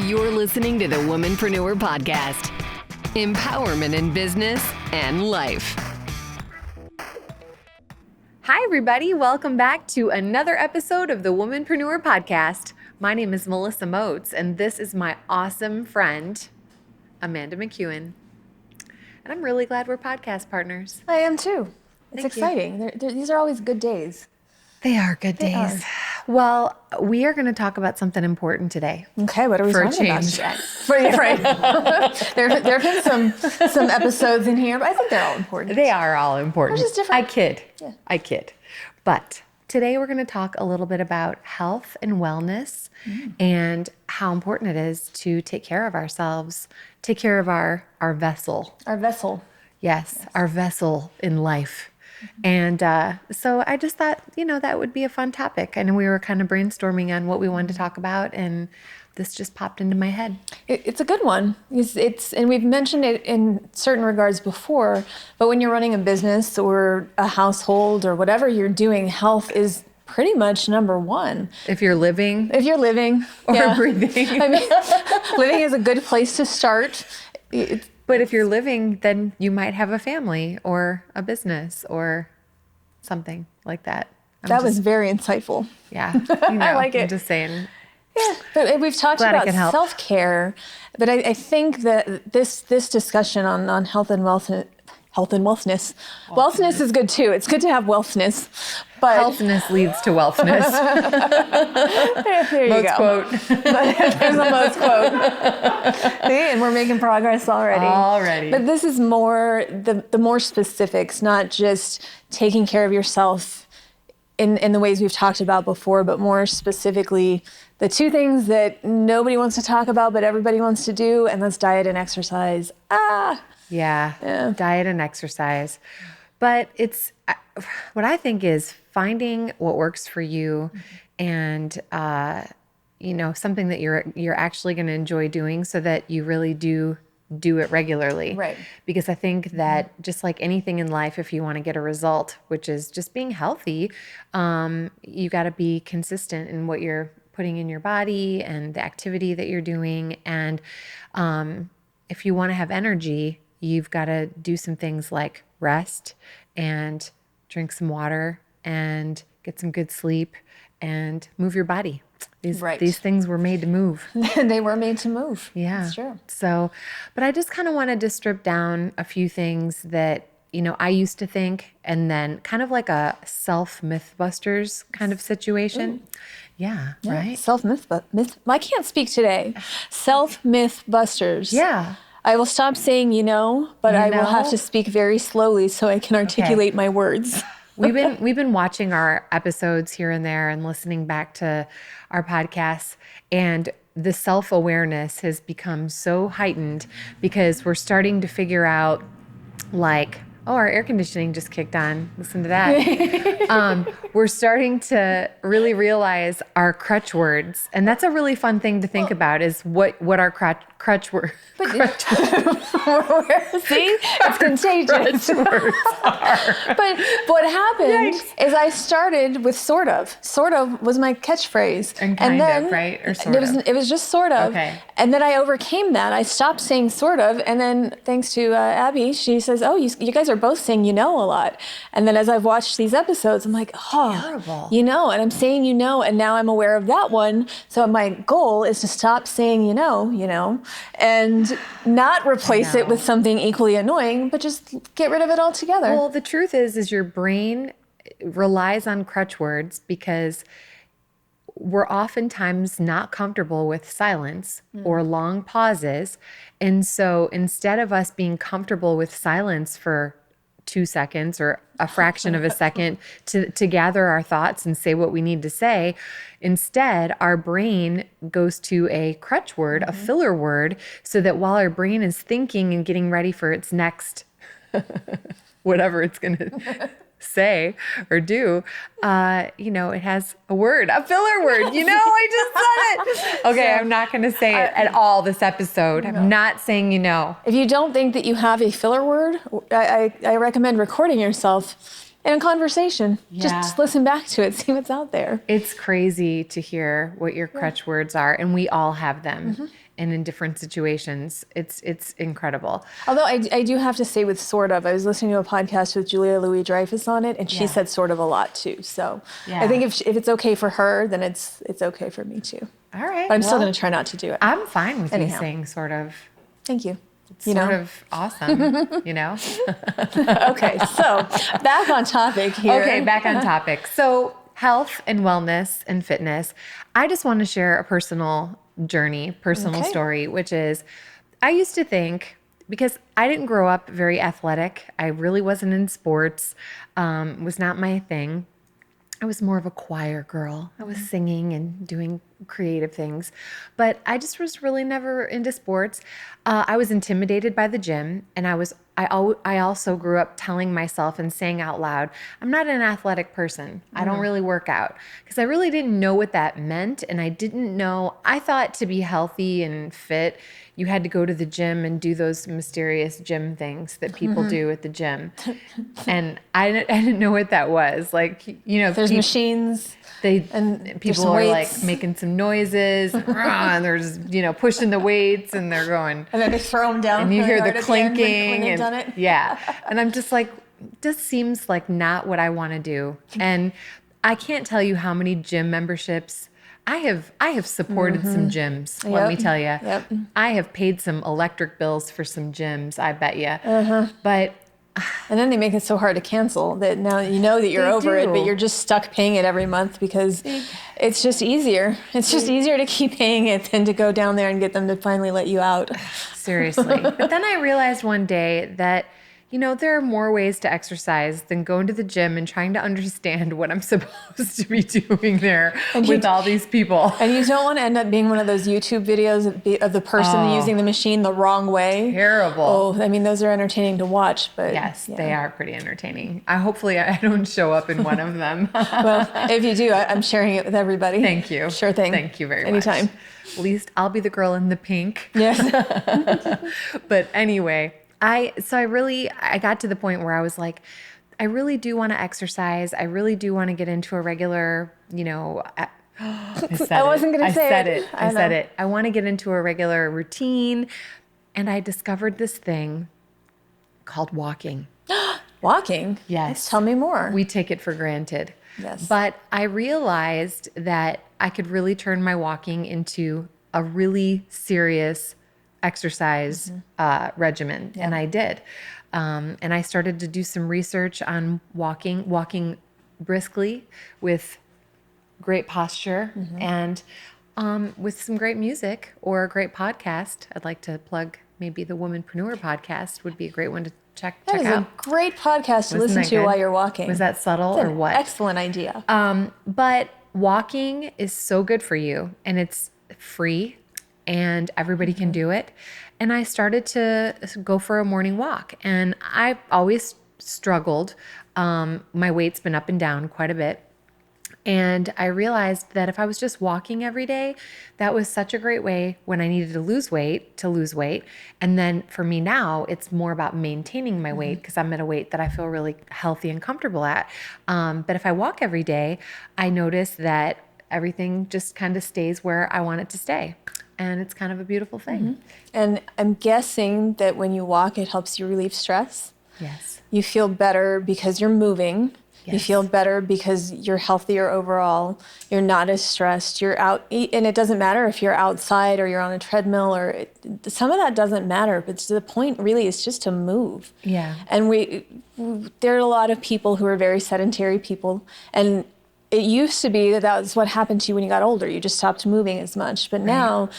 You're listening to the Womanpreneur podcast. Empowerment in business and life. Hi, everybody. Welcome back to another episode of the Womanpreneur podcast. My name is Melissa Moats, and this is my awesome friend, Amanda McEwen. And I'm really glad we're podcast partners. I am too. It's Thank exciting. These are always good days. They are good days. Well, we are going to talk about something important today. Okay, what are we talking about today? Right. there have been some episodes in here, but I think they're all important. They are all important. They're just different. I kid. But today we're going to talk a little bit about health and wellness and how important it is to take care of ourselves, take care of our vessel. Our vessel. Yes, our vessel in life. And so I just thought, that would be a fun topic. And we were kind of brainstorming on what we wanted to talk about, and this just popped into my head. It's a good one. And we've mentioned it in certain regards before, but when you're running a business or a household or whatever you're doing, health is pretty much number one. If you're living or breathing. I mean, living is a good place to start. But if you're living, then you might have a family or a business or something like that. That was very insightful. Yeah. I like it. I'm just saying. Yeah, but we've talked Glad about self-care, but I think that this discussion on health and wellness, wellness is good too. It's good to have wellness, but healthness leads to wealthness. there you Moats go. Quote. There's a Moats quote. See, and we're making progress already. But this is more the more specifics, not just taking care of yourself in the ways we've talked about before, but more specifically the two things that nobody wants to talk about, but everybody wants to do, and that's diet and exercise. Yeah, diet and exercise. But it's what I think is finding what works for you and, something that you're actually going to enjoy doing so that you really do it regularly. Right. Because I think that just like anything in life, if you want to get a result, which is just being healthy, you got to be consistent in what you're putting in your body and the activity that you're doing. And if you want to have energy, you've got to do some things like rest and drink some water and get some good sleep and move your body. These things were made to move. They were made to move. Yeah. That's true. So, but I just kind of wanted to strip down a few things that, I used to think, and then kind of like a self-mythbusters kind of situation. Yeah, right? Self-myth. I can't speak today. Self-myth-busters. Yeah. I will stop saying but I will have to speak very slowly so I can articulate my words. We've been watching our episodes here and there and listening back to our podcasts, and the self-awareness has become so heightened because we're starting to figure out our air conditioning just kicked on. Listen to that. We're starting to really realize our crutch words. And that's a really fun thing to think about is what our crutch words. See? It's contagious. Crutch words are. But what happened is I started with sort of. Sort of was my catchphrase. And kind of, right? Or sort of. It was just sort of. Okay. And then I overcame that. I stopped saying sort of. And then thanks to Abby, she says, you guys are both saying a lot. And then as I've watched these episodes, I'm like, terrible. And I'm saying and now I'm aware of that one. So my goal is to stop saying and not replace it with something equally annoying, but just get rid of it altogether. Well, the truth is your brain relies on crutch words because we're oftentimes not comfortable with silence or long pauses. And so instead of us being comfortable with silence for 2 seconds or a fraction of a second to gather our thoughts and say what we need to say, instead our brain goes to a crutch word, a filler word, so that while our brain is thinking and getting ready for its next whatever it's going to say or do, it has a word, a filler word. I just said it. Okay, I'm not going to say it at all this episode. No. I'm not saying If you don't think that you have a filler word, I recommend recording yourself in a conversation. Yeah. Just listen back to it, see what's out there. It's crazy to hear what your crutch words are, and we all have them. And in different situations, it's incredible. Although I do have to say with sort of, I was listening to a podcast with Julia Louis-Dreyfus on it, and she said sort of a lot too. So I think if it's okay for her, then it's okay for me too. All right. But I'm still going to try not to do it. I'm fine with you saying sort of. Thank you. It's sort of awesome, you know? Okay, so back on topic here. Okay, back on topic. So health and wellness and fitness. I just want to share a personal journey, personal story, which is I used to think, because I didn't grow up very athletic, I really wasn't in sports, was not my thing. I was more of a choir girl. I was singing and doing creative things, but I just was really never into sports. I was intimidated by the gym, and I also grew up telling myself and saying out loud, I'm not an athletic person. I don't really work out, because I really didn't know what that meant. And I thought to be healthy and fit, you had to go to the gym and do those mysterious gym things that people do at the gym. And I didn't know what that was. Like, you know, there's machines. People are like making some noises, and they're just, you know, pushing the weights, and they're going, and then they throw them down, and you hear the clinking, when they've done it. Yeah, and I'm just like, this seems like not what I want to do. And I can't tell you how many gym memberships I have supported some gyms. Let me tell you, I have paid some electric bills for some gyms. I bet you, but. And then they make it so hard to cancel that now you know that you're over it, but you're just stuck paying it every month because it's just easier. It's just easier to keep paying it than to go down there and get them to finally let you out. Seriously. But then I realized one day that, you know, there are more ways to exercise than going to the gym and trying to understand what I'm supposed to be doing there with all these people. And you don't want to end up being one of those YouTube videos of the person using the machine the wrong way. Terrible. Oh, I mean, those are entertaining to watch, but yes, they are pretty entertaining. Hopefully I don't show up in one of them. Well, if you do, I'm sharing it with everybody. Thank you. Sure thing. Thank you very much. Anytime. At least I'll be the girl in the pink. Yes. But anyway, I got to the point where I was like, I really do want to exercise. I really do want to get into a regular, you know, I wasn't going to say it. I said it. I want to get into a regular routine. And I discovered this thing called walking. Walking? Yes. Tell me more. We take it for granted. Yes. But I realized that I could really turn my walking into a really serious exercise regimen. And I did. And I started to do some research on walking briskly with great posture and with some great music or a great podcast. I'd like to plug maybe the Womanpreneur podcast would be a great one to check out. That is a great podcast to listen to while you're walking. Was that subtle or what? Excellent idea. But walking is so good for you, and it's free. And everybody can do it. And I started to go for a morning walk. And I've always struggled. My weight's been up and down quite a bit. And I realized that if I was just walking every day, that was such a great way when I needed to lose weight. And then for me now, it's more about maintaining my weight because I'm at a weight that I feel really healthy and comfortable at. But if I walk every day, I notice that everything just kind of stays where I want it to stay. And it's kind of a beautiful thing. And I'm guessing that when you walk, it helps you relieve stress. Yes. You feel better because you're moving. Yes. You feel better because you're healthier overall. You're not as stressed. You're out, and it doesn't matter if you're outside or you're on a treadmill some of that doesn't matter. But the point really is just to move. Yeah. And there are a lot of people who are very sedentary people, and it used to be that was what happened to you when you got older. You just stopped moving as much. But now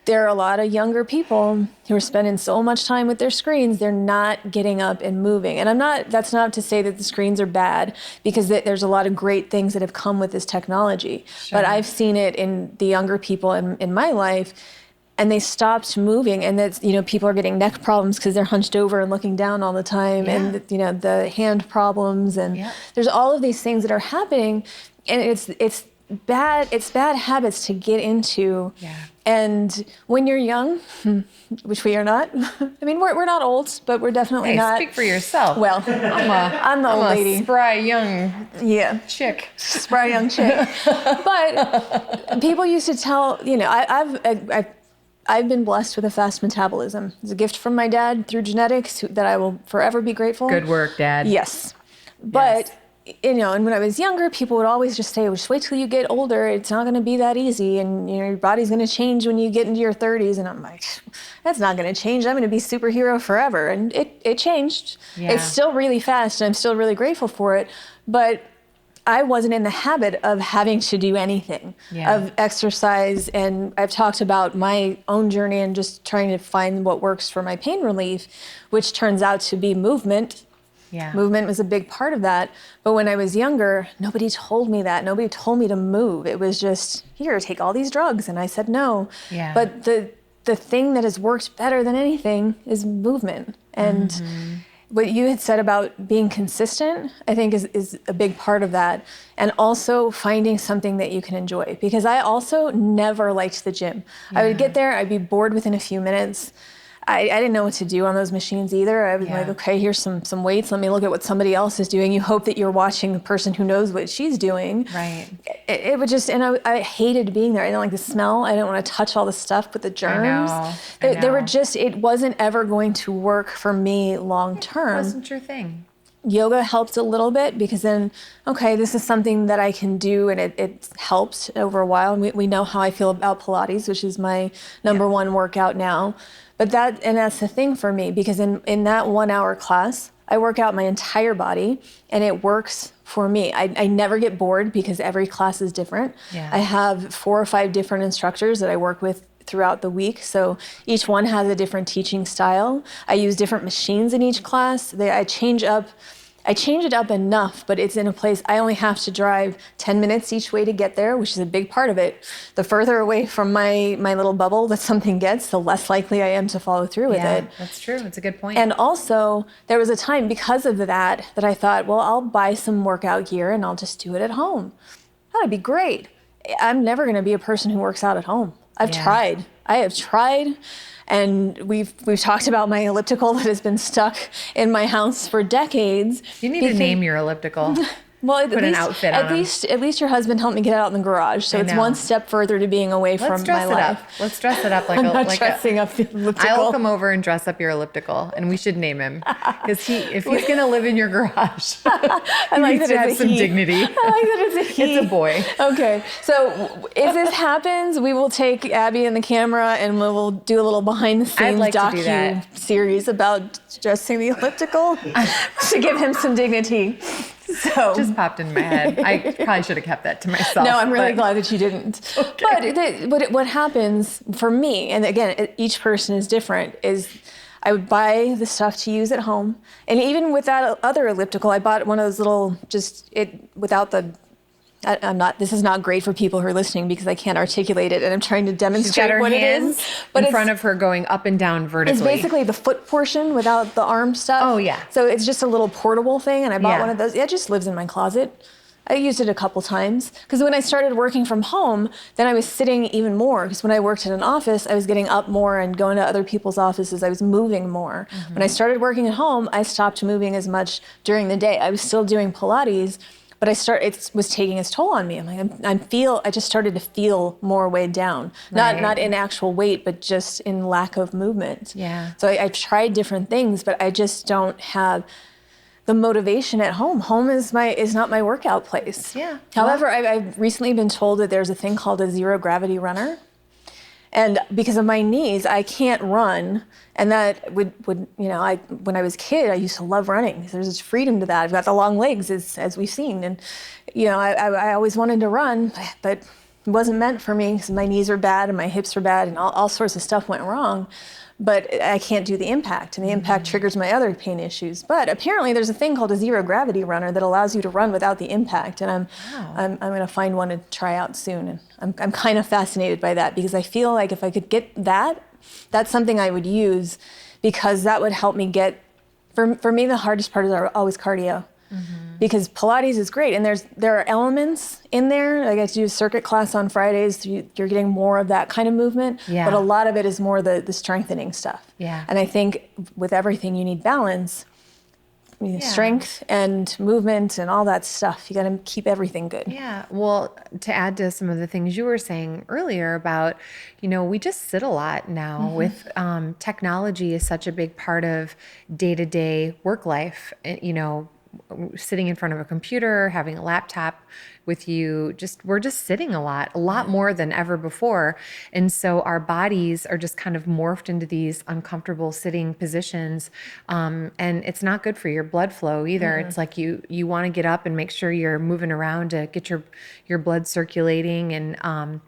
there are a lot of younger people who are spending so much time with their screens, they're not getting up and moving. And that's not to say that the screens are bad, because there's a lot of great things that have come with this technology. Sure. But I've seen it in the younger people in my life, and they stopped moving, and that's, you know, people are getting neck problems because they're hunched over and looking down all the time, and you know, the hand problems, and there's all of these things that are happening, and it's it's bad habits to get into. Yeah. And when you're young, which we are not, I mean, we're not old, but we're definitely not. Speak for yourself. Well, I'm the old lady. Spry young chick. Spry young chick. But people used to tell, I've been blessed with a fast metabolism. It's a gift from my dad through genetics that I will forever be grateful. Good work, Dad. Yes. But and when I was younger, people would always just say, well, just wait till you get older. It's not going to be that easy. And, your body's going to change when you get into your 30s. And I'm like, that's not going to change. I'm going to be superhero forever. And it changed. Yeah. It's still really fast. And I'm still really grateful for it. But I wasn't in the habit of having to do anything, of exercise. And I've talked about my own journey and just trying to find what works for my pain relief, which turns out to be movement. Yeah. Movement was a big part of that. But when I was younger, nobody told me that. Nobody told me to move. It was just, here, take all these drugs. And I said no. Yeah. But the thing that has worked better than anything is movement. And what you had said about being consistent, I think is a big part of that. And also finding something that you can enjoy. Because I also never liked the gym. I would get there, I'd be bored within a few minutes. I didn't know what to do on those machines either. I was like, okay, here's some weights. Let me look at what somebody else is doing. You hope that you're watching the person who knows what she's doing. Right. It would just, and I hated being there. I didn't like the smell. I didn't want to touch all the stuff with the germs. I know. They were just, it wasn't ever going to work for me long term. It wasn't your thing. Yoga helped a little bit because then, okay, this is something that I can do, and it helped over a while. And we know how I feel about Pilates, which is my number one workout now. But that's the thing for me, because in that 1 hour class, I work out my entire body and it works for me. I never get bored because every class is different. Yeah. I have 4 or 5 different instructors that I work with throughout the week. So each one has a different teaching style. I use different machines in each class. I change it up enough, but it's in a place I only have to drive 10 minutes each way to get there, which is a big part of it. The further away from my little bubble that something gets, the less likely I am to follow through with it. That's true. That's a good point. And also, there was a time because of that I thought, well, I'll buy some workout gear and I'll just do it at home. That'd be great. I'm never going to be a person who works out at home. I have tried. And we've talked about my elliptical that has been stuck in my house for decades. You need to name your elliptical. Well, put an outfit on. At least your husband helped me get it out in the garage, so it's one step further to being away from my life. Let's dress it up like dressing up the elliptical. I'll come over and dress up your elliptical, and we should name him because if he's gonna live in your garage, he needs to have some dignity. I like that it's a he. It's a boy. Okay, so if this happens, we will take Abby and the camera, and we'll do a little behind the scenes docu-series about dressing the elliptical to give him some dignity. So just popped in my head. I probably should have kept that to myself. No, I'm really glad that you didn't. Okay. But what happens for me, and again, each person is different, is I would buy the stuff to use at home. And even with that other elliptical, I bought one of those little, without the, this is not great for people who are listening because I can't articulate it and I'm trying to demonstrate what it is. But in front of her going up and down vertically. It's basically the foot portion without the arm stuff. Oh, yeah. So it's just a little portable thing, and I bought one of those. It just lives in my closet. I used it a couple times because when I started working from home, then I was sitting even more, because when I worked in an office, I was getting up more and going to other people's offices. I was moving more. Mm-hmm. When I started working at home, I stopped moving as much during the day. I was still doing Pilates, but it was taking its toll on me. I'm like, I just started to feel more weighed down. Right. Not in actual weight, but just in lack of movement. Yeah. So I've tried different things, but I just don't have the motivation at home. Home is not my workout place. Yeah. However, I've recently been told that there's a thing called a zero gravity runner. And because of my knees, I can't run. And that would when I was a kid, I used to love running. There's this freedom to that. I've got the long legs, as we've seen. And, I always wanted to run, but it wasn't meant for me because my knees are bad and my hips are bad and all sorts of stuff went wrong. But I can't do the impact, and the impact triggers my other pain issues. But apparently there's a thing called a zero gravity runner that allows you to run without the impact, and I'm going to find one to try out soon. And I'm kind of fascinated by that because I feel like if I could get that, that's something I would use, because that would help me get. For me, the hardest part is always cardio. Mm-hmm. because Pilates is great. And there are elements in there. Like I get to do a circuit class on Fridays. So you're getting more of that kind of movement. Yeah. But a lot of it is more the strengthening stuff. Yeah. And I think with everything, you need balance. Strength and movement and all that stuff. You got to keep everything good. Yeah. Well, to add to some of the things you were saying earlier about, we just sit a lot now with technology is such a big part of day-to-day work life. Sitting in front of a computer, having a laptop with you, we're just sitting a lot more than ever before. And so our bodies are just kind of morphed into these uncomfortable sitting positions. And it's not good for your blood flow either. It's like you want to get up and make sure you're moving around to get your blood circulating. And,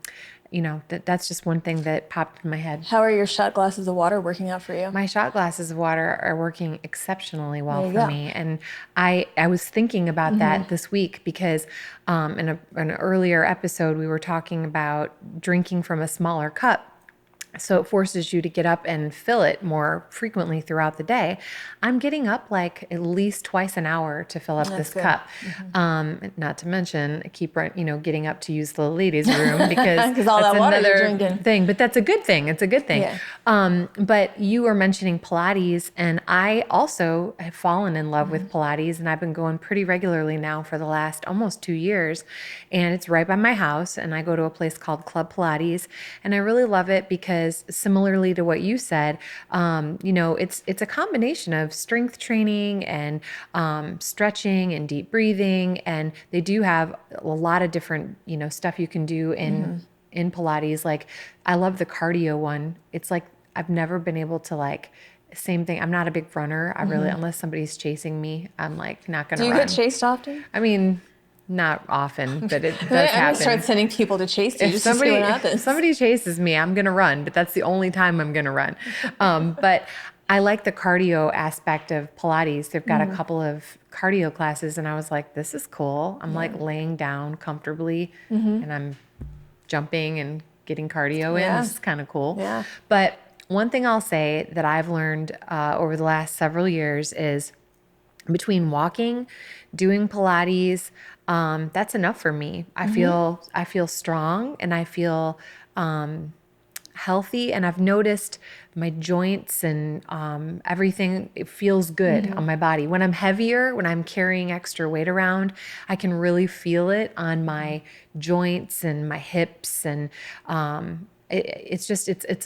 that's just one thing that popped in my head. How are your shot glasses of water working out for you? My shot glasses of water are working exceptionally well for me. And I was thinking about that this week because in an earlier episode, we were talking about drinking from a smaller cup. So it forces you to get up and fill it more frequently throughout the day. I'm getting up like at least twice an hour to fill up this cup. Not to mention keep getting up to use the ladies' room because all that's that water you're another drinking. thing. But that's a good thing. It's a good thing. Yeah. But you were mentioning Pilates, and I also have fallen in love with Pilates, and I've been going pretty regularly now for the last almost 2 years. And it's right by my house, and I go to a place called Club Pilates, and I really love it because similarly to what you said, it's a combination of strength training and stretching and deep breathing, and they do have a lot of different stuff you can do in Pilates. Like I love the cardio one. It's like I've never been able to same thing. I'm not a big runner. I really, unless somebody's chasing me, I'm like not gonna run. Do you get chased often? I mean, not often, but it does I'm happen. gonna start sending people to chase you If just to see what happens. If somebody chases me, I'm going to run, but that's the only time I'm going to run. But I like the cardio aspect of Pilates. They've got a couple of cardio classes, and I was like, this is cool. I'm like laying down comfortably, and I'm jumping and getting cardio in. This is kind of cool. Yeah. But one thing I'll say that I've learned over the last several years is between walking, doing Pilates, that's enough for me. I feel strong, and I feel healthy, and I've noticed my joints and everything, it feels good on my body. When I'm heavier, when I'm carrying extra weight around, I can really feel it on my joints and my hips, and it is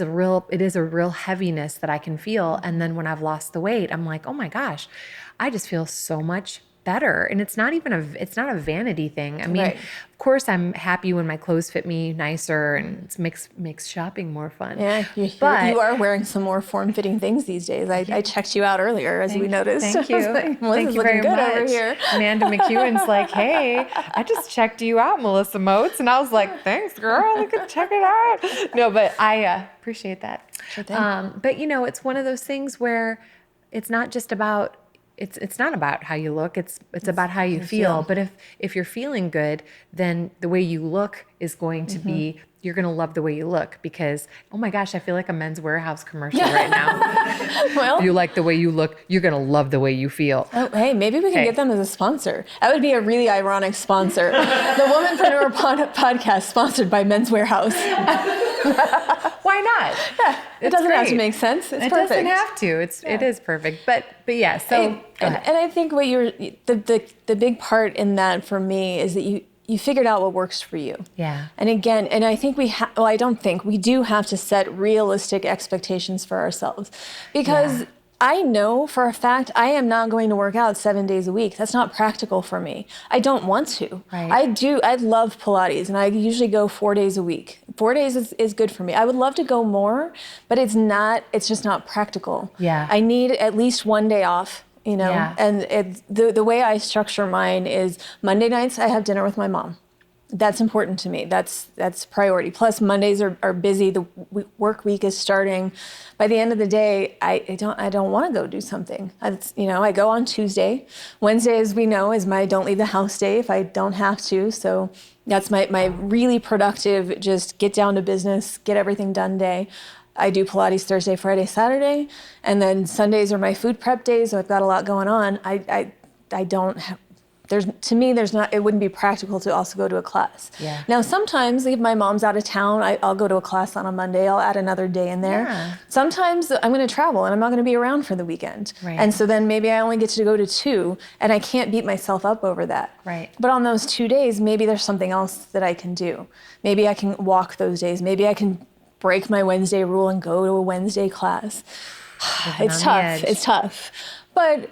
a real heaviness that I can feel. And then when I've lost the weight, I'm like, oh my gosh, I just feel so much better. And it's not a vanity thing. I mean, of course I'm happy when my clothes fit me nicer, and it makes shopping more fun. Yeah, but you are wearing some more form-fitting things these days. I checked you out earlier, as we noticed. Thank you. Thank you very much. Over here. Amanda McEwen's like, hey, I just checked you out, Melissa Moats. And I was like, thanks, girl. Look at, check it out. No, but I appreciate that. Sure thing. But it's one of those things where it's not just about, it's not about how you look. It's about how you feel. But if you're feeling good, then the way you look is going to be, you're going to love the way you look, because, oh my gosh, I feel like a Men's Warehouse commercial right now. Well, you like the way you look, you're going to love the way you feel. Oh, hey, maybe we can get them as a sponsor. That would be a really ironic sponsor. The Womanpreneur podcast sponsored by Men's Warehouse. Why not? Yeah, it doesn't have to make sense. It's perfect. It doesn't have to. It is perfect. But yeah. So and I think what the big part in that for me is that you figured out what works for you. Yeah. And again, I think I don't think we do have to set realistic expectations for ourselves, because I know for a fact I am not going to work out 7 days a week. That's not practical for me. I don't want to. Right. I love Pilates, and I usually go 4 days a week. 4 days is good for me. I would love to go more, but it's just not practical. Yeah. I need at least 1 day off, and the way I structure mine is Monday nights I have dinner with my mom. That's important to me. That's priority. Plus Mondays are busy. The work week is starting. By the end of the day, I don't want to go do something. I go on Tuesday. Wednesday, as we know, is my don't leave the house day if I don't have to. So that's my really productive, just get down to business, get everything done day. I do Pilates Thursday, Friday, Saturday, and then Sundays are my food prep days. So I've got a lot going on. it wouldn't be practical to also go to a class. Yeah. Now, sometimes if my mom's out of town, I'll go to a class on a Monday. I'll add another day in there. Yeah. Sometimes I'm going to travel and I'm not going to be around for the weekend. Right. And so then maybe I only get to go to 2 and I can't beat myself up over that. Right. But on those 2 days, maybe there's something else that I can do. Maybe I can walk those days. Maybe I can break my Wednesday rule and go to a Wednesday class. It's tough. It's tough. But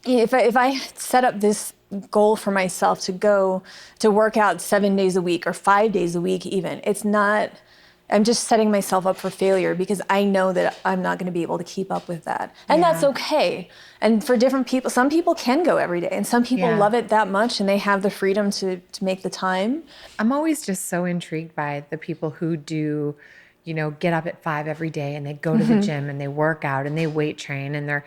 if I set up this goal for myself to go to work out 7 days a week or 5 days a week even, I'm just setting myself up for failure because I know that I'm not going to be able to keep up with that. And that's okay. And for different people, some people can go every day and some people love it that much and they have the freedom to make the time. I'm always just so intrigued by the people who do, get up at 5 every day and they go to the gym and they work out and they weight train and they're,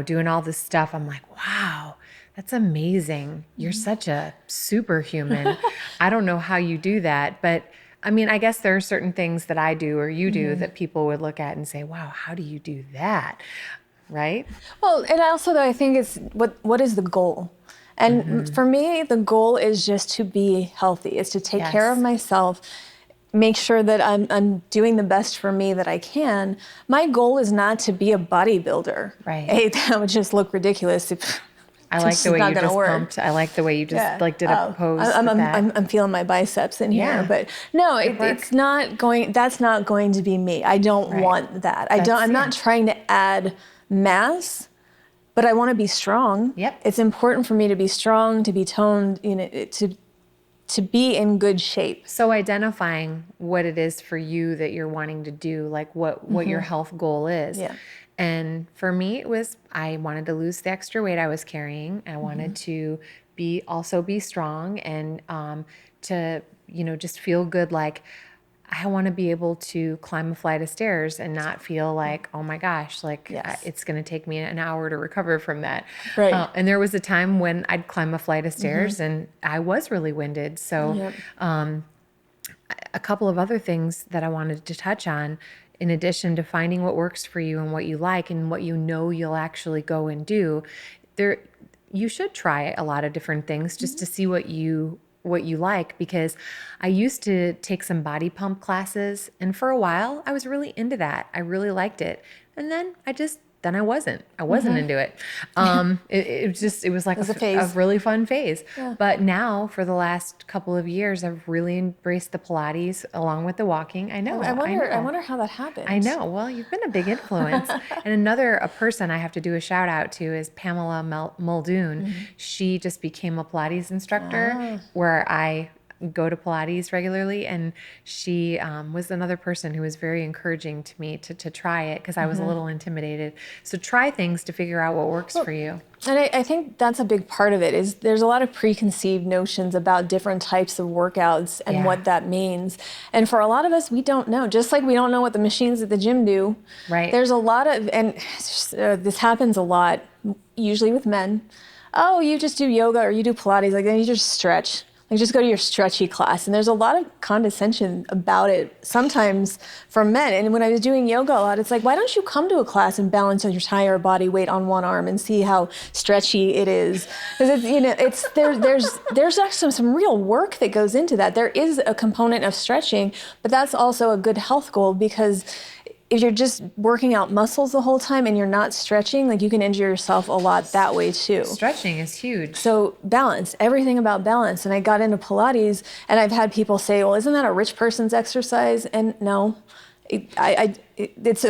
doing all this stuff. I'm like, wow, that's amazing. You're such a superhuman. I don't know how you do that, but I mean, I guess there are certain things that I do or you do that people would look at and say, wow, how do you do that? Right? Well, and also though, I think it's what is the goal? And for me, the goal is just to be healthy. It's to take care of myself, make sure that I'm doing the best for me that I can. My goal is not to be a bodybuilder. Right. Hey, that would just look ridiculous. I like the way you just pumped. I like the way you just did a pose. I'm feeling my biceps in here, but no, it's not going. That's not going to be me. I don't want that. I'm not trying to add mass, but I want to be strong. Yep. It's important for me to be strong, to be toned, to be in good shape. So identifying what it is for you that you're wanting to do, like what your health goal is. Yeah. And for me, it was, I wanted to lose the extra weight I was carrying. I wanted to also be strong and to, just feel good. Like I want to be able to climb a flight of stairs and not feel like, oh my gosh, it's going to take me an hour to recover from that. Right. And there was a time when I'd climb a flight of stairs and I was really winded. So a couple of other things that I wanted to touch on, in addition to finding what works for you and what you like and what you'll actually go and do, you should try a lot of different things just to see what you like, because I used to take some body pump classes and for a while I was really into that. I really liked it. And then I wasn't into it. It was like a really fun phase. Yeah. But now for the last couple of years, I've really embraced the Pilates along with the walking. I know. I wonder how that happened. I know. Well, you've been a big influence. And a person I have to do a shout out to is Pamela Muldoon. She just became a Pilates instructor where I go to Pilates regularly, and she was another person who was very encouraging to me to try it because I was a little intimidated. So try things to figure out what works for you. And I think that's a big part of it is there's a lot of preconceived notions about different types of workouts and what that means. And for a lot of us, we don't know. Just like we don't know what the machines at the gym do. Right. There's a lot of, and this happens a lot, usually with men. Oh, you just do yoga or you do Pilates, then you just stretch. Just go to your stretchy class. And there's a lot of condescension about it sometimes from men. And when I was doing yoga a lot, it's like, why don't you come to a class and balance your entire body weight on one arm and see how stretchy it is? Because there's actually some real work that goes into that. There is a component of stretching, but that's also a good health goal because if you're just working out muscles the whole time and you're not stretching, you can injure yourself a lot that way too. Stretching is huge. So balance, everything about balance. And I got into Pilates and I've had people say, well, isn't that a rich person's exercise? And no, it's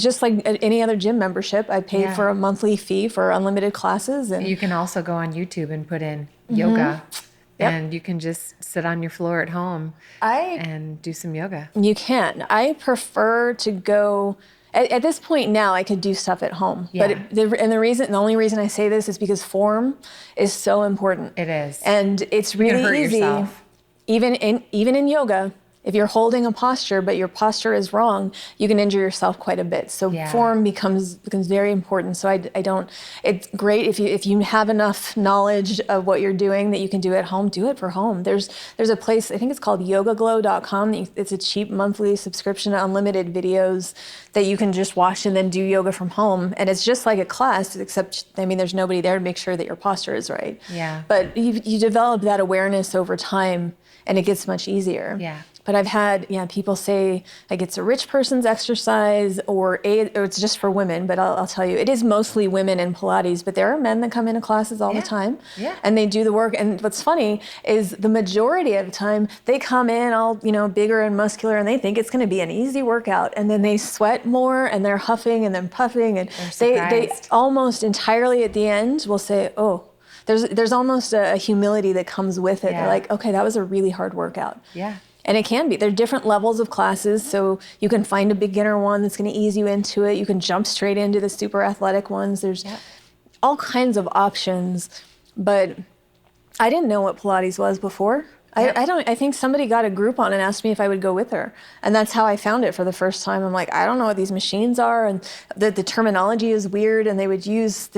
just like any other gym membership. I paid for a monthly fee for unlimited classes. And you can also go on YouTube and put in yoga. Yep. And you can just sit on your floor at home and do some yoga. You can. I prefer to go, at this point now, I could do stuff at home. Yeah. But the only reason I say this is because form is so important. It is. And it's really easy. Yourself. Even in yoga, If you're holding a posture, but your posture is wrong, you can injure yourself quite a bit. So form becomes very important. So I don't, it's great if you have enough knowledge of what you're doing that you can do at home, do it for home. There's a place, I think it's called yogaglow.com. It's a cheap monthly subscription to unlimited videos that you can just watch and then do yoga from home. And it's just like a class, except, I mean, there's nobody there to make sure that your posture is right. Yeah. But you develop that awareness over time and it gets much easier. Yeah. But I've had, people say like it's a rich person's exercise or it's just for women, but I'll tell you, it is mostly women in Pilates, but there are men that come into classes all the time and they do the work. And what's funny is the majority of the time they come in all, bigger and muscular and they think it's going to be an easy workout. And then they sweat more and they're huffing and then puffing and they almost entirely at the end will say, oh, there's almost a humility that comes with it. They're like, okay, that was a really hard workout. Yeah. And it can be. There are different levels of classes, so you can find a beginner one that's going to ease you into it. You can jump straight into the super athletic ones. There's all kinds of options, but I didn't know what Pilates was before. I think somebody got a Groupon and asked me if I would go with her, and that's how I found it for the first time. I'm like, I don't know what these machines are, and the terminology is weird, and they would use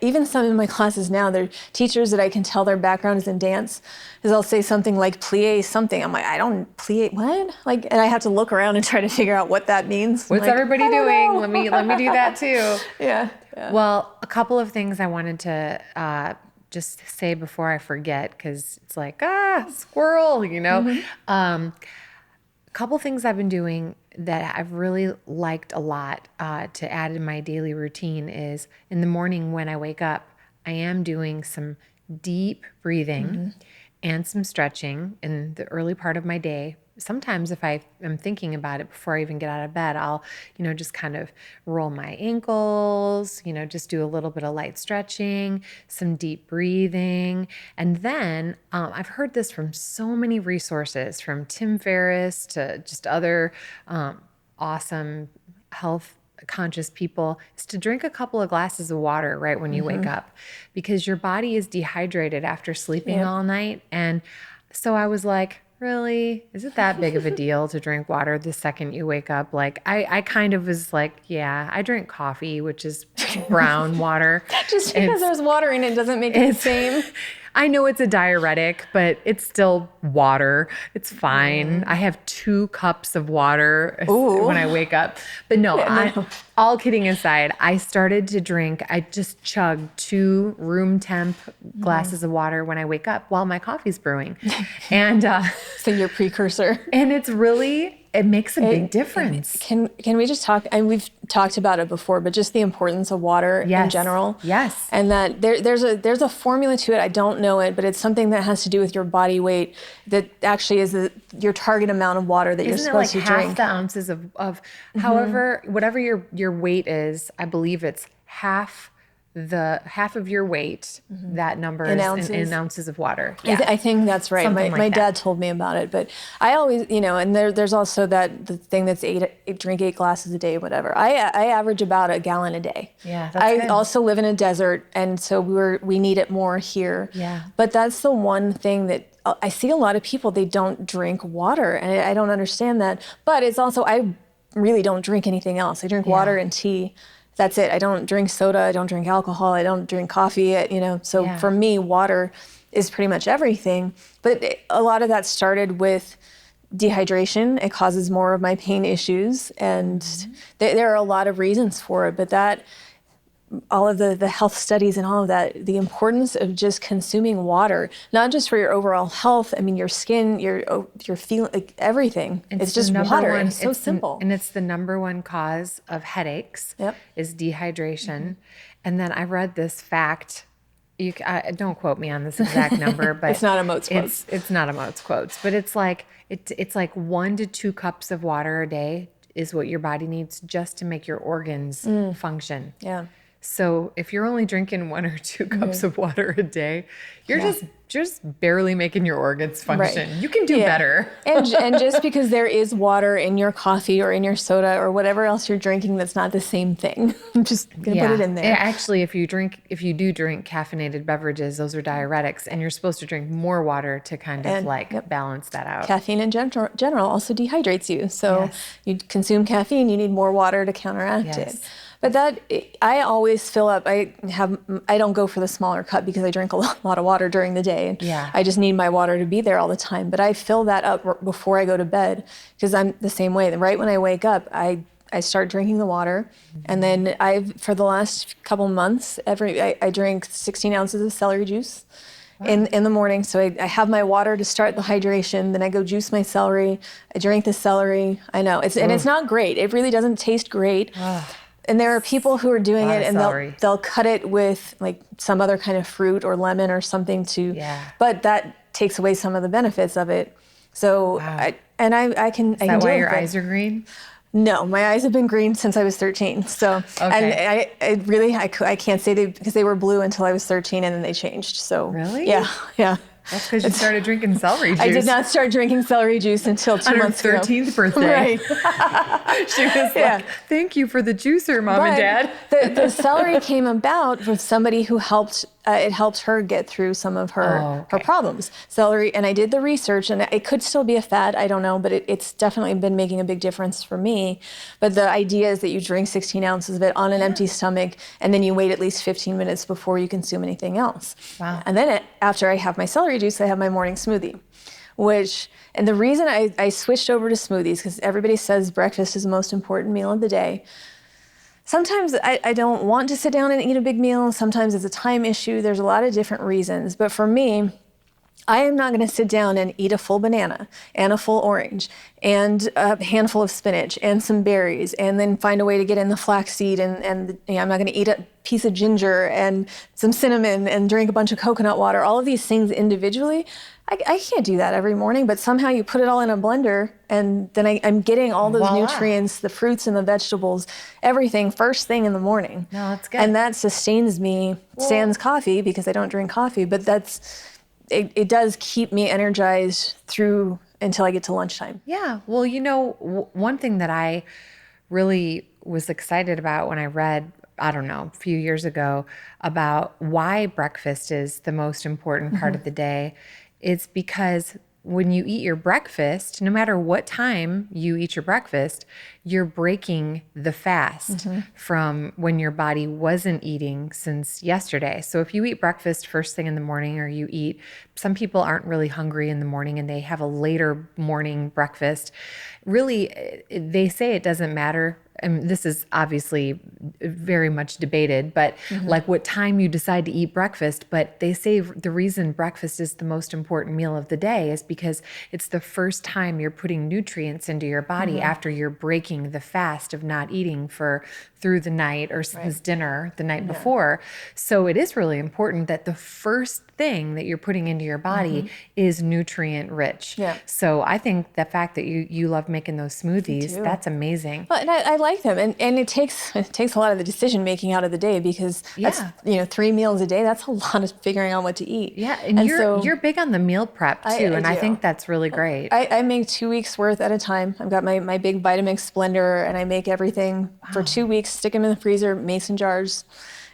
even some in my classes now, they're teachers that I can tell their background is in dance, because they'll say something like plie something. I'm like, I don't plie what? Like, and I have to look around and try to figure out what that means. What's everybody doing? Let me do that too. Yeah. Well, a couple of things I wanted to just say before I forget, because it's like, squirrel, A couple things I've been doing that I've really liked a lot to add in my daily routine is in the morning when I wake up, I am doing some deep breathing and some stretching in the early part of my day. Sometimes if I am thinking about it before I even get out of bed, I'll, just kind of roll my ankles, just do a little bit of light stretching, some deep breathing. And then I've heard this from so many resources, from Tim Ferriss to just other awesome health conscious people, is to drink a couple of glasses of water right when you wake up, because your body is dehydrated after sleeping all night. And so I was like, really? Is it that big of a deal to drink water the second you wake up? Like, I kind of was like, yeah, I drink coffee, which is brown water. Just because there's water in it doesn't make it the same. I know it's a diuretic, but it's still water. It's fine. I have 2 cups of water when I wake up. But no, all kidding aside, I started to drink. I just chugged 2 room temp glasses of water when I wake up while my coffee's brewing. And so your precursor. And it makes a big difference. Can we just talk, and we've talked about it before, but just the importance of water in general. Yes. And that there's a formula to it. I don't know it, but it's something that has to do with your body weight that actually is your target amount of water that you're supposed to drink. Isn't it like half the ounces of however, whatever your weight is, I believe it's half of your weight, that number in ounces of water. Yeah. I think that's right. My dad told me about it, but I always, and there's also the thing that's drink 8 glasses a day, whatever. I average about a gallon a day. Yeah, that's I good. also live in a desert, and so we need it more here. Yeah. But that's the one thing that I see a lot of people, they don't drink water, and I don't understand that. But it's also, I really don't drink anything else. I drink water and tea. That's it. I don't drink soda. I don't drink alcohol. I don't drink coffee. So for me, water is pretty much everything. But a lot of that started with dehydration. It causes more of my pain issues. And there are a lot of reasons for it. But all of the health studies and all of that, the importance of just consuming water, not just for your overall health, I mean, your skin, your feeling, like everything. It's just water. It's so simple. And it's the number one cause of headaches is dehydration. And then I read this fact. Don't quote me on this exact number, but it's not a Moats quotes. It's not a Moats quotes, but it's like 1 to 2 cups of water a day is what your body needs just to make your organs function. Yeah. So if you're only drinking 1 or 2 cups of water a day, you're just just barely making your organs function. Right. You can do better. and just because there is water in your coffee or in your soda or whatever else you're drinking, that's not the same thing. I'm just gonna put it in there. Actually, if you do drink caffeinated beverages, those are diuretics, and you're supposed to drink more water to kind of balance that out. Caffeine in general also dehydrates you. So you consume caffeine, you need more water to counteract it. But I always fill up. I don't go for the smaller cup because I drink a lot of water during the day. Yeah. I just need my water to be there all the time. But I fill that up before I go to bed because I'm the same way. Right when I wake up, I start drinking the water. And then for the last couple months, I drink 16 ounces of celery juice. Wow. In the morning. So I have my water to start the hydration. Then I go juice my celery. I drink the celery. I know. And it's not great. It really doesn't taste great. And there are people who are doing it and they'll cut it with like some other kind of fruit or lemon or something but that takes away some of the benefits of it. So I can Is that why your eyes are green? No, my eyes have been green since I was 13. So, and I can't say because they were blue until I was 13 and then they changed. So really? Yeah. That's because you started drinking celery juice. I did not start drinking celery juice until 2 months ago. On her 13th birthday. Right. She was like, thank you for the juicer, Mom and Dad. The celery came about with somebody who helped her get through some of her problems. Celery, and I did the research, and it could still be a fad, I don't know, but it's definitely been making a big difference for me. But the idea is that you drink 16 ounces of it on an empty stomach, and then you wait at least 15 minutes before you consume anything else. Wow. And then after I have my celery juice, I have my morning smoothie. And the reason I switched over to smoothies, because everybody says breakfast is the most important meal of the day. Sometimes I don't want to sit down and eat a big meal. Sometimes it's a time issue. There's a lot of different reasons. But for me, I am not going to sit down and eat a full banana and a full orange and a handful of spinach and some berries and then find a way to get in the flaxseed and I'm not going to eat a piece of ginger and some cinnamon and drink a bunch of coconut water. All of these things individually, I can't do that every morning, but somehow you put it all in a blender and then I'm getting all those nutrients, the fruits and the vegetables, everything first thing in the morning. No, that's good. And that sustains me, sans coffee because I don't drink coffee, but it does keep me energized through until I get to lunchtime. Yeah. Well, one thing that I really was excited about when I read, I don't know, a few years ago about why breakfast is the most important part of the day, it's because when you eat your breakfast, no matter what time you eat your breakfast, you're breaking the fast from when your body wasn't eating since yesterday. So if you eat breakfast first thing in the morning, or some people aren't really hungry in the morning and they have a later morning breakfast, really, they say it doesn't matter. And this is obviously very much debated, but like what time you decide to eat breakfast. But they say the reason breakfast is the most important meal of the day is because it's the first time you're putting nutrients into your body after you're breaking the fast of not eating through the night or since dinner the night before. So it is really important that the first thing that you're putting into your body is nutrient rich. Yeah. So I think the fact that you love making those smoothies, that's amazing. Well, and I like them, and it takes a lot of the decision making out of the day because that's 3 meals a day. That's a lot of figuring out what to eat. Yeah, and you're big on the meal prep too, I think that's really great. I make 2 weeks worth at a time. I've got my big Vitamix blender, and I make everything for 2 weeks. Stick them in the freezer, mason jars,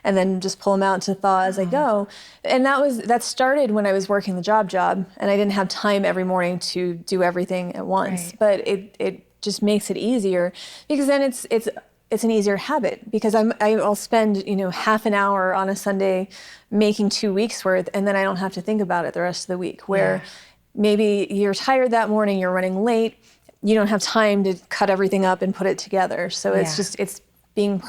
and then just pull them out to thaw as I go. And that started when I was working the job, and I didn't have time every morning to do everything at once. Right. But it just makes it easier because then it's an easier habit because I'll spend half an hour on a Sunday making 2 weeks worth, and then I don't have to think about it the rest of the week. Where maybe you're tired that morning, you're running late, you don't have time to cut everything up and put it together. So it's being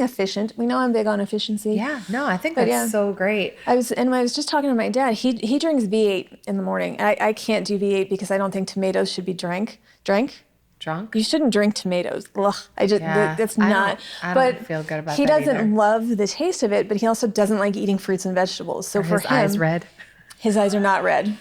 efficient. We know I'm big on efficiency. Yeah, no, I think that's so great. I was just talking to my dad. He drinks V8 in the morning. I can't do V8 because I don't think tomatoes should be drank. Drunk? You shouldn't drink tomatoes. Ugh, that's not. I don't feel good about that. He doesn't love the taste of it, but he also doesn't like eating fruits and vegetables. So for him, eyes red? His eyes are not red.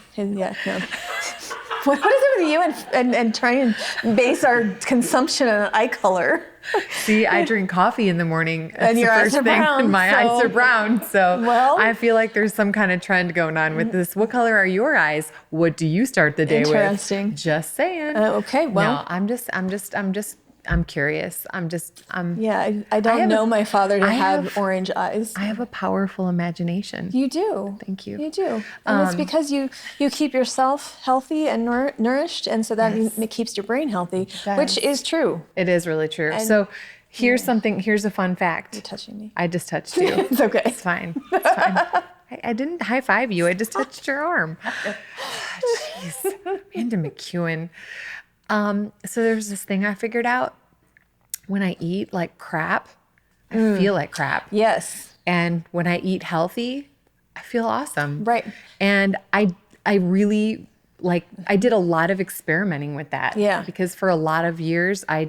What is it with you and trying to base our consumption on eye color? See, I drink coffee in the morning. That's And your the eyes first are thing, brown, and my so- eyes are brown. So Well- I feel like there's some kind of trend going on with this. What color are your eyes? What do you start the day with? Interesting. Just saying. Okay, well. No, I'm curious. Yeah, I don't know my father to I have orange eyes. I have a powerful imagination. You do. Thank you. You do. And it's because you keep yourself healthy and nourished, and so that it keeps your brain healthy, which is true. It is really true. So here's a fun fact. You're touching me. I just touched you. It's okay. It's fine. It's fine. I didn't high five you. I just touched your arm. Jeez. Amanda McEwen. So there's this thing I figured out. When I eat like crap, I feel like crap. Yes. And when I eat healthy, I feel awesome. Right. And I really I did a lot of experimenting with that. Yeah. Because for a lot of years, I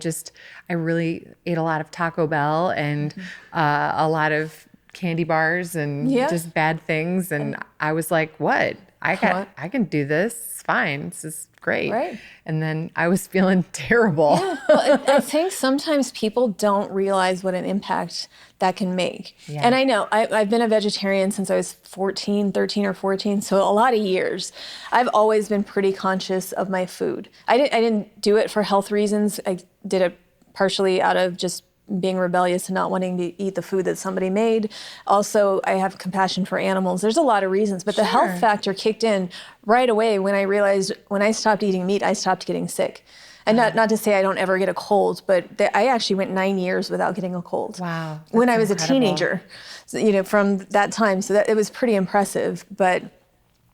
really ate a lot of Taco Bell and a lot of candy bars and just bad things. And I was like, what? I can do this. It's fine. This is great. Right. And then I was feeling terrible. Yeah. Well, I think sometimes people don't realize what an impact that can make. Yeah. And I know I've been a vegetarian since I was 13 or 14, so a lot of years. I've always been pretty conscious of my food. I didn't do it for health reasons. I did it partially out of just being rebellious and not wanting to eat the food that somebody made. Also, I have compassion for animals. There's a lot of reasons, but the health factor kicked in right away when I realized when I stopped eating meat, I stopped getting sick. And not to say I don't ever get a cold, but I actually went 9 years without getting a cold. Wow. When I was incredible. a teenager, so, from that time. So it was pretty impressive. But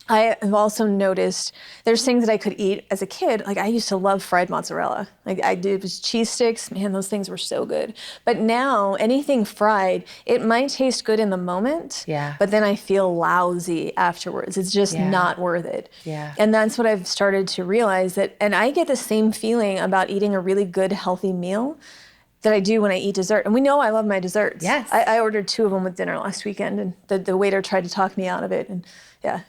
I have also noticed there's things that I could eat as a kid. Like I used to love fried mozzarella. Like I did with cheese sticks. Man, those things were so good. But now anything fried, it might taste good in the moment. Yeah. But then I feel lousy afterwards. It's just not worth it. Yeah. And that's what I've started to realize and I get the same feeling about eating a really good, healthy meal that I do when I eat dessert. And we know I love my desserts. Yes. I ordered 2 of them with dinner last weekend, and the waiter tried to talk me out of it. And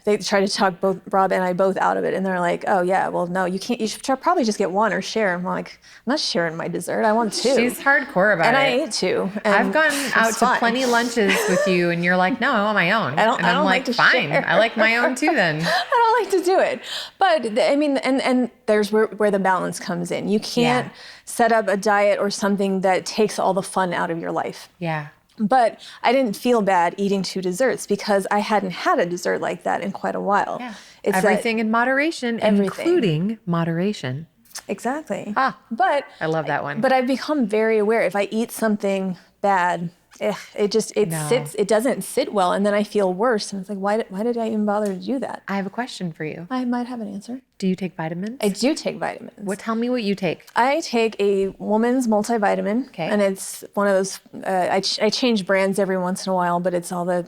they tried to talk both Rob and I both out of it. And they're like, oh yeah, well, no, you can't, you should probably just get one or share. I'm like, I'm not sharing my dessert. I want 2. She's hardcore about and it. I ate 2. And I've gone out it's to fine. plenty lunches with you, and you're like, no, I want my own. I don't like to fine. share. I like my own too then. I don't like to do it. But I mean, and there's where the balance comes in. You can't set up a diet or something that takes all the fun out of your life. Yeah. But I didn't feel bad eating 2 desserts because I hadn't had a dessert like that in quite a while. Yeah. It's Everything in moderation, including moderation. Exactly. But I love that one. But I've become very aware. If I eat something bad, it doesn't sit well, and then I feel worse. And it's like, why did I even bother to do that? I have a question for you. I might have an answer. Do you take vitamins? I do take vitamins. Tell me what you take. I take a woman's multivitamin, and it's one of those. I change brands every once in a while, but it's all the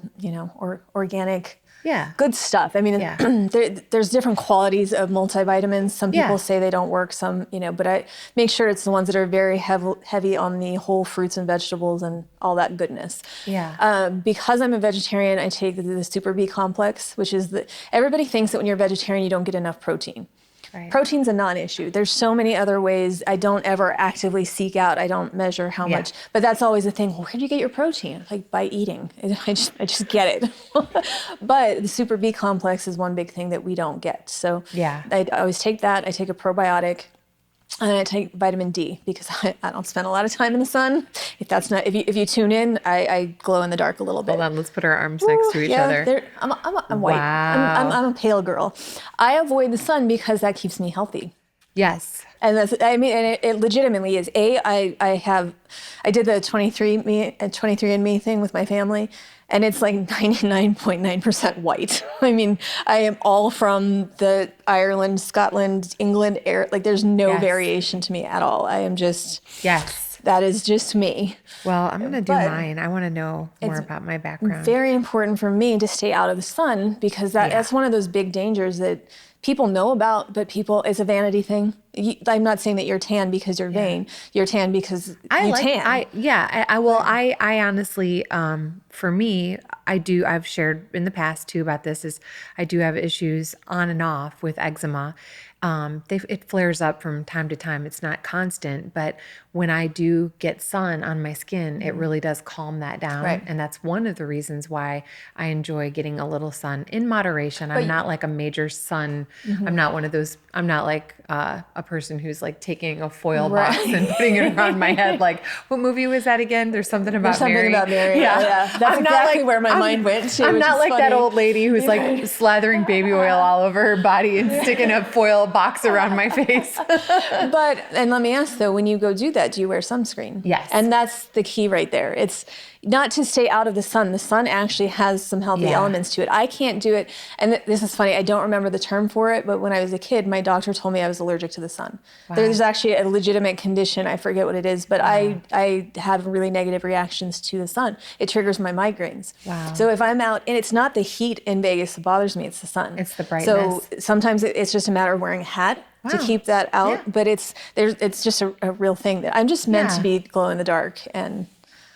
organic. Yeah. Good stuff. I mean, there's different qualities of multivitamins. Some people say they don't work, some, but I make sure it's the ones that are very heavy on the whole fruits and vegetables and all that goodness. Yeah. Because I'm a vegetarian, I take the Super B complex, which is everybody thinks that when you're a vegetarian, you don't get enough protein. Right. Protein's a non-issue. There's so many other ways. I don't ever actively seek out. I don't measure how much, but that's always the thing. Where do you get your protein? Like by eating. I just get it. But the Super B complex is one big thing that we don't get. So I always take that. I take a probiotic. And I take vitamin D because I don't spend a lot of time in the sun. If you tune in, I glow in the dark a little bit. Hold on, let's put our arms next to each other. I'm white. Wow. I'm a pale girl. I avoid the sun because that keeps me healthy. Yes. And it legitimately is. I did the 23andMe thing with my family, and it's like 99.9% white. I mean, I am all from the Ireland, Scotland, England area. Like there's no variation to me at all. I am just that is just me. Well, I'm gonna do mine. I want to know more about my background. Very important for me to stay out of the sun because that's one of those big dangers that people know about, but it's a vanity thing. I'm not saying that you're tan because you're vain. You're tan because you tan. I honestly, for me, I've shared in the past too about this, is I do have issues on and off with eczema. it flares up from time to time. It's not constant, but when I do get sun on my skin, it really does calm that down. Right. And that's one of the reasons why I enjoy getting a little sun in moderation. I'm not like a major sun. I'm not one of those. I'm not like a person who's like taking a foil box and putting it around my head. Like, what movie was that again? There's something about Mary. Yeah. That's exactly where my mind went to. I'm not like that old lady who's like slathering baby oil all over her body and sticking a foil box around my face. And let me ask though, when you go do that, do you wear sunscreen? Yes. And that's the key right there. It's not to stay out of the sun. The sun actually has some healthy elements to it. I can't do it. And this is funny. I don't remember the term for it, but when I was a kid, my doctor told me I was allergic to the sun. Wow. There's actually a legitimate condition. I forget what it is, but I have really negative reactions to the sun. It triggers my migraines. Wow. So if I'm out, and it's not the heat in Vegas that bothers me, it's the sun. It's the brightness. So sometimes it's just a matter of wearing a hat to keep that out, but it's just a real thing that I'm just meant to be glow in the dark. And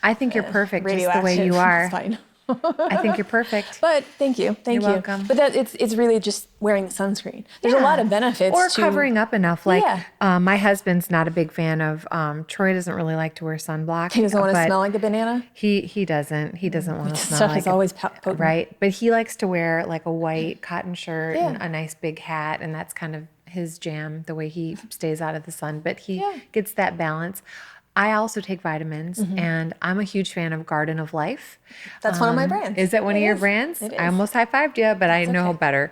I think you're perfect just the way you are. It's fine. I think you're perfect. But thank you. You're welcome. But it's really just wearing the sunscreen. There's a lot of benefits. Or covering up enough. Like my husband's not a big fan of, Troy doesn't really like to wear sunblock. He doesn't want to smell like a banana? He doesn't. He doesn't want to smell stuff like is always potent. Right. But he likes to wear like a white cotton shirt and a nice big hat. And that's kind of his jam, the way he stays out of the sun. But he gets that balance. I also take vitamins, and I'm a huge fan of Garden of Life. That's one of my brands. Is that one of your brands? It is. I almost high-fived you, but I know better.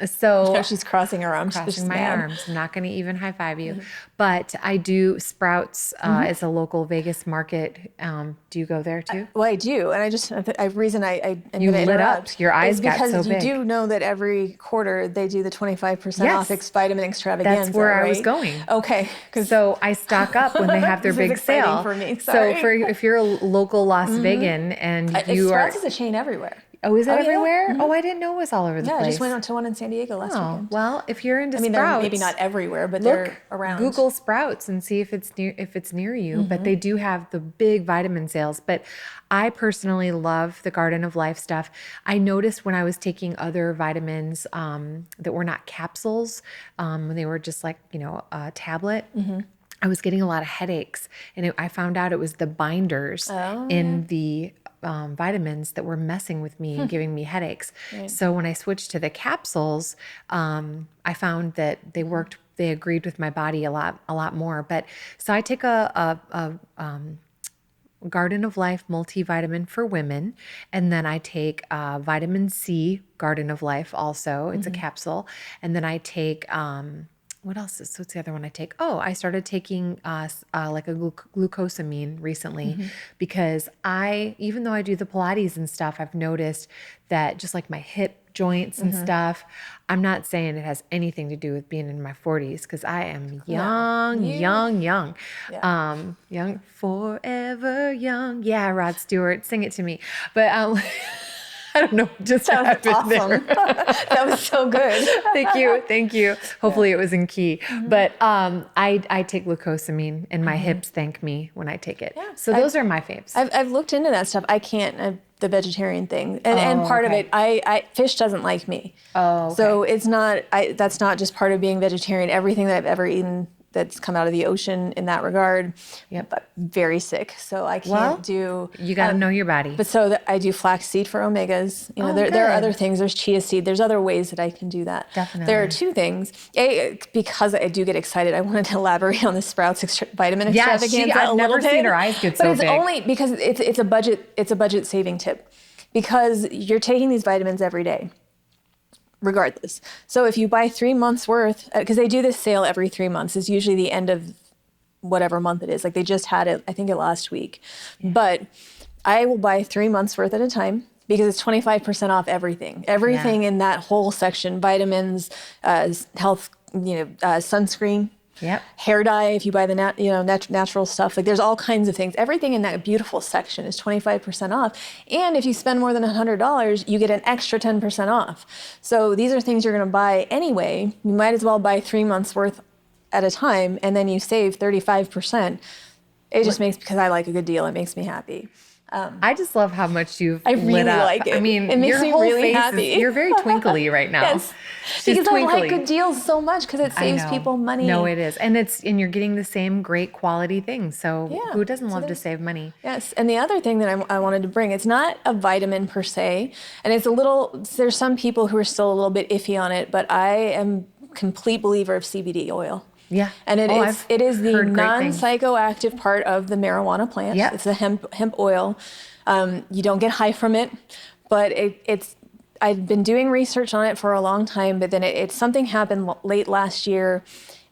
So she's crossing her arms. Crossing my arms. I'm not going to even high-five you. But I do Sprouts as a local Vegas market. Do you go there too? Well, I do. And the reason I'm going to lit interrupt up. Your eyes got so big. Because you do know that every quarter they do the 25% off vitamin extravaganza. That's where I was going. Okay. So I stock up when they have their big sale. For me. So if you're a local Las Vegan and you Sprouts is a chain everywhere. Oh, is it everywhere? Oh, I didn't know it was all over the place. I just went on to one in San Diego last weekend. Well, if you're into Sprouts, they're maybe not everywhere, but they're around. Google Sprouts and see if it's near you. But they do have the big vitamin sales. But I personally love the Garden of Life stuff. I noticed when I was taking other vitamins that were not capsules, when they were just like a tablet. I was getting a lot of headaches, and I found out it was the binders in the vitamins that were messing with me and giving me headaches. Right. So when I switched to the capsules, I found that they worked. They agreed with my body a lot more. But so I take a Garden of Life multivitamin for women, and then I take vitamin C Garden of Life also. It's a capsule, and then I take. What else is, what's the other one I take? Oh, I started taking like a glucosamine recently because even though I do the Pilates and stuff, I've noticed that just like my hip joints and stuff, I'm not saying it has anything to do with being in my 40s because I am young. Young, forever young. Yeah, Rod Stewart, sing it to me. But I don't know what just happened awesome. there. That was so good. Thank you. Hopefully it was in key. But I take glucosamine, and my hips thank me when I take it. Yeah. So those are my faves. I've looked into that stuff. I can't, the vegetarian thing. And part of it, fish doesn't like me. Oh, okay. So it's not, that's not just part of being vegetarian. Everything that I've ever eaten that's come out of the ocean in that regard. Yep. But very sick. So I can't do. You got to know your body. But I do flaxseed for omegas. There are other things. There's chia seed. There's other ways that I can do that. Definitely. There are two things. Because I do get excited, I wanted to elaborate on the Sprouts vitamin extravaganza. I've never seen her eyes get so big. But it's only because it's a budget saving tip. Because you're taking these vitamins every day. Regardless. So if you buy 3 months worth, because they do this sale every 3 months, it's usually the end of whatever month it is. Like they just had it, I think last week. Yeah. But I will buy 3 months worth at a time because it's 25% off everything. Everything in that whole section, vitamins, health, sunscreen. Yep. Hair dye, if you buy the natural stuff, like there's all kinds of things. Everything in that beautiful section is 25% off. And if you spend more than $100, you get an extra 10% off. So these are things you're going to buy anyway. You might as well buy 3 months worth at a time, and then you save 35%. It just makes, because I like a good deal, it makes me happy. I just love how much you've I really lit up. like it. I mean, it makes your me whole really face happy. you're very twinkly right now. Yes, She's because twinkly. I like good deals so much because it saves people money. No, it is. And you're getting the same great quality things. So who doesn't love to save money? Yes. And the other thing that I wanted to bring, it's not a vitamin per se. And there's some people who are still a little bit iffy on it, but I am a complete believer of CBD oil. Yeah. And it is the non-psychoactive part of the marijuana plant. Yep. It's a hemp oil. You don't get high from it, but I've been doing research on it for a long time, but then something happened late last year,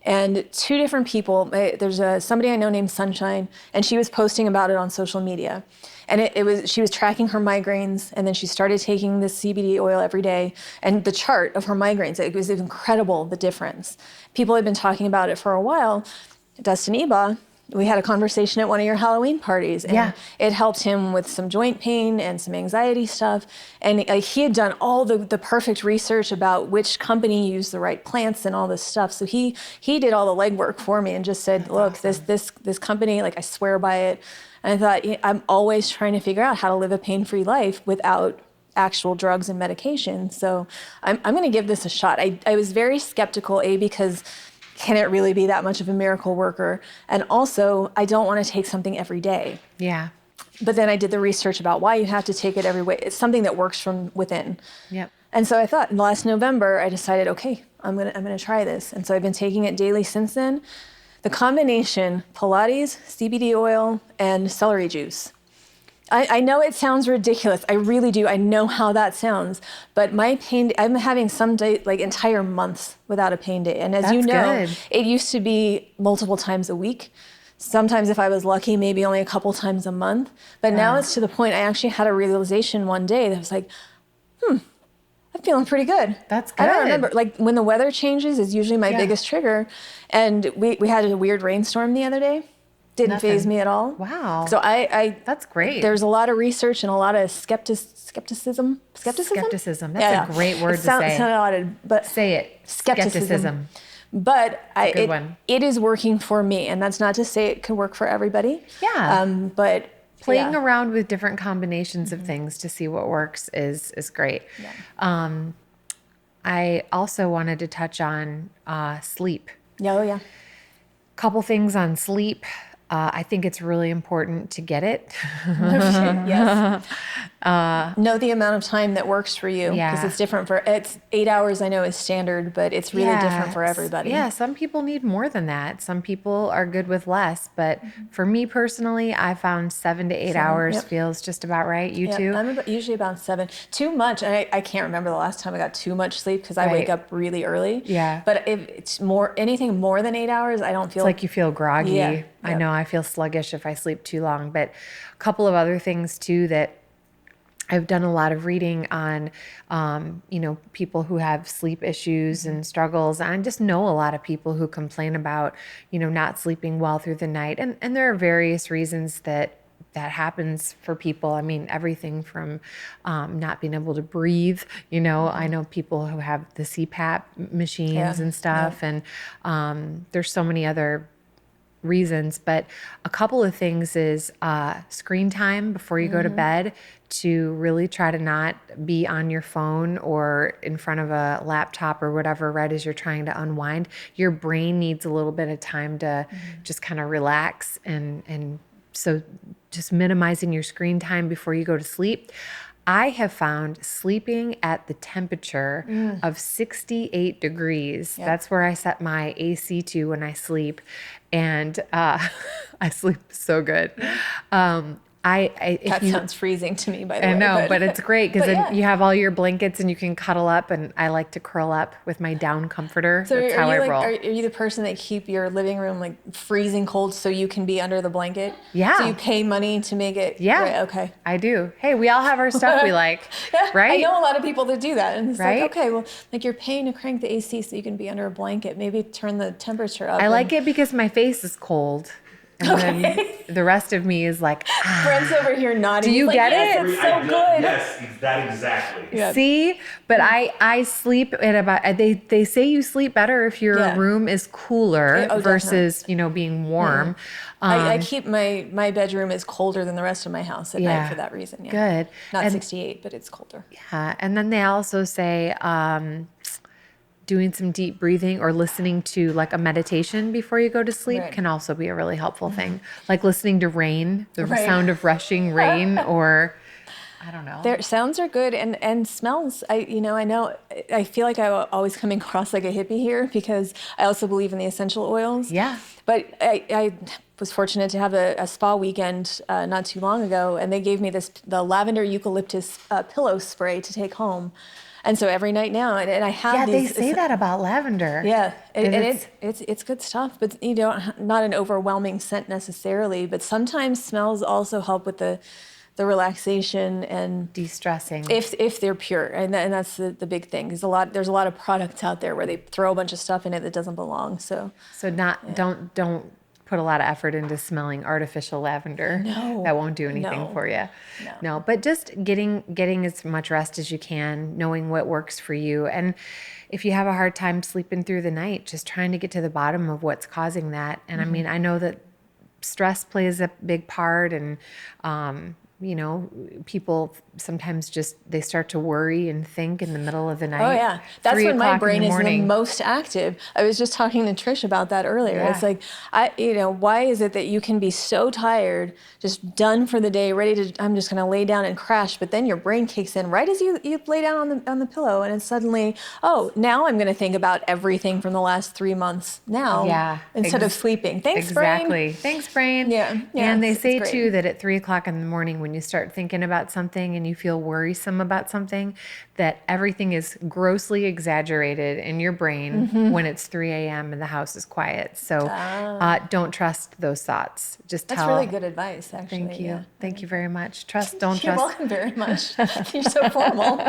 and two different people, there's somebody I know named Sunshine, and she was posting about it on social media. And she was tracking her migraines, and then she started taking this CBD oil every day, and the chart of her migraines, it was incredible, the difference. People had been talking about it for a while. Dustin Eba, we had a conversation at one of your Halloween parties, and it helped him with some joint pain and some anxiety stuff. And he had done all the perfect research about which company used the right plants and all this stuff. So he did all the legwork for me and just said, look, this company, like, I swear by it. And I thought, I'm always trying to figure out how to live a pain-free life without actual drugs and medication. So I'm going to give this a shot. I was very skeptical, because can it really be that much of a miracle worker? And also, I don't want to take something every day. Yeah. But then I did the research about why you have to take it every way. It's something that works from within. Yep. And so I thought, last November, I decided, okay, I'm gonna try this. And so I've been taking it daily since then. The combination, Pilates, CBD oil, and celery juice. I know it sounds ridiculous. I really do. I know how that sounds. But my pain, I'm having some day, like entire months without a pain day. And as you know, it used to be multiple times a week. Sometimes if I was lucky, maybe only a couple times a month. But now it's to the point, I actually had a realization one day that was like, I'm feeling pretty good. That's good. I don't remember, like when the weather changes is usually my biggest trigger. And we had a weird rainstorm the other day. Didn't faze me at all. Wow. So that's great. There's a lot of research and a lot of skepticism. Skepticism. That's a great word to say. Sounded odd, but say it. Skepticism. But it is working for me, and that's not to say it can work for everybody. Yeah. But playing around with different combinations of things to see what works is great. Yeah. I also wanted to touch on sleep. Oh yeah. Couple things on sleep. I think it's really important to get it. Yes. Know the amount of time that works for you, because it's different it's 8 hours. I know is standard, but it's really different for everybody. Yeah. Some people need more than that. Some people are good with less, but for me personally, I found 7 to 8 hours feels just about right. You too? I'm usually about 7. Too much. I can't remember the last time I got too much sleep because I wake up really early. Yeah. But if it's anything more than 8 hours, I don't feel. It's like you feel groggy. Yeah. I know I feel sluggish if I sleep too long, but a couple of other things too that I've done a lot of reading on, people who have sleep issues and struggles. I just know a lot of people who complain about, not sleeping well through the night. And there are various reasons that happens for people. I mean, everything from not being able to breathe. I know people who have the CPAP machines and stuff. And there's so many other reasons, but a couple of things is screen time before you go to bed, to really try to not be on your phone or in front of a laptop or whatever right as you're trying to unwind. Your brain needs a little bit of time to just kind of relax, and so just minimizing your screen time before you go to sleep. I have found sleeping at the temperature of 68 degrees. Yep. That's where I set my AC to when I sleep. And I sleep so good. That sounds freezing to me, by the way. I know, but it's great because then you have all your blankets and you can cuddle up, and I like to curl up with my down comforter. So that's how I roll. Are you the person that keep your living room like freezing cold so you can be under the blanket? Yeah. So you pay money to make it? Yeah. Right, okay. I do. Hey, we all have our stuff we like, right? I know a lot of people that do that. And it's like, okay, well, like you're paying to crank the AC so you can be under a blanket. Maybe turn the temperature up. I like it because my face is cold. And then the rest of me is like, Brent's over here nodding. Do you get it? It's so good. Yes, that exactly. Yeah. See, but I sleep at about, they say you sleep better if your room is cooler versus, being warm. I keep my bedroom is colder than the rest of my house at night for that reason. Yeah. Good. Not 68, but it's colder. Yeah. And then they also say, doing some deep breathing or listening to like a meditation before you go to sleep can also be a really helpful thing. Like listening to rain, the sound of rushing rain, or I don't know. Their sounds are good and smells. I feel like I'm always coming across like a hippie here because I also believe in the essential oils. Yeah. But I was fortunate to have a spa weekend not too long ago, and they gave me the lavender eucalyptus pillow spray to take home. And so every night now, and I have these. Yeah, they say that about lavender. Yeah, it's good stuff, but not an overwhelming scent necessarily. But sometimes smells also help with the relaxation and de-stressing if they're pure, and that's the big thing. There's a lot of products out there where they throw a bunch of stuff in it that doesn't belong. So don't put a lot of effort into smelling artificial lavender. No. That won't do anything for you. No, but just getting as much rest as you can, knowing what works for you. And if you have a hard time sleeping through the night, just trying to get to the bottom of what's causing that. And I mean, I know that stress plays a big part, and people sometimes they start to worry and think in the middle of the night. Oh yeah, that's when my brain is the morning. most active. I was just talking to Trish about that earlier. Yeah. It's like, why is it that you can be so tired, just done for the day, ready to, I'm just going to lay down and crash, but then your brain kicks in right as you lay down on the pillow, and it's suddenly, now I'm going to think about everything from the last 3 months now, instead of sleeping. Thanks, exactly. brain. Thanks, brain. Yeah. And they say too that at 3 o'clock in the morning, when you start thinking about something and you feel worrisome about something, that everything is grossly exaggerated in your brain when it's 3 a.m. and the house is quiet. So don't trust those thoughts. That's really good advice, actually. Thank you. Yeah. Thank you very much. Don't You're trust. welcome very much. You're so formal.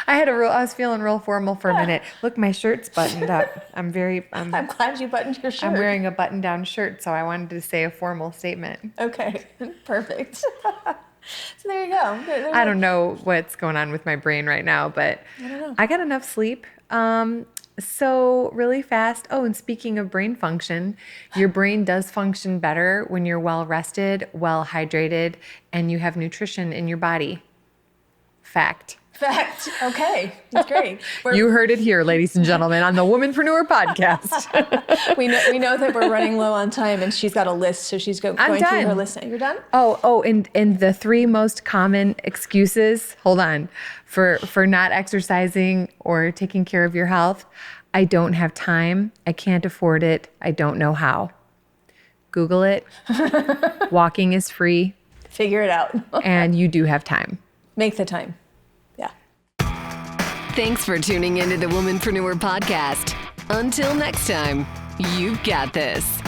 I was feeling real formal for a minute. Look, my shirt's buttoned up. I'm glad you buttoned your shirt. I'm wearing a button-down shirt, so I wanted to say a formal statement. Okay, perfect. So there you go. I don't know what's going on with my brain right now, but I don't know. I got enough sleep. So really fast. Oh, and speaking of brain function, your brain does function better when you're well rested, well hydrated, and you have nutrition in your body. Fact. Okay, that's great. You heard it here, ladies and gentlemen, on the Womanpreneur podcast. we know that we're running low on time, and she's got a list, so she's going through her list. You're done? Oh, and the 3 most common excuses, hold on, for not exercising or taking care of your health. I don't have time. I can't afford it. I don't know how. Google it. Walking is free. Figure it out. And you do have time. Make the time. Thanks for tuning into the Womanpreneur podcast. Until next time, you've got this.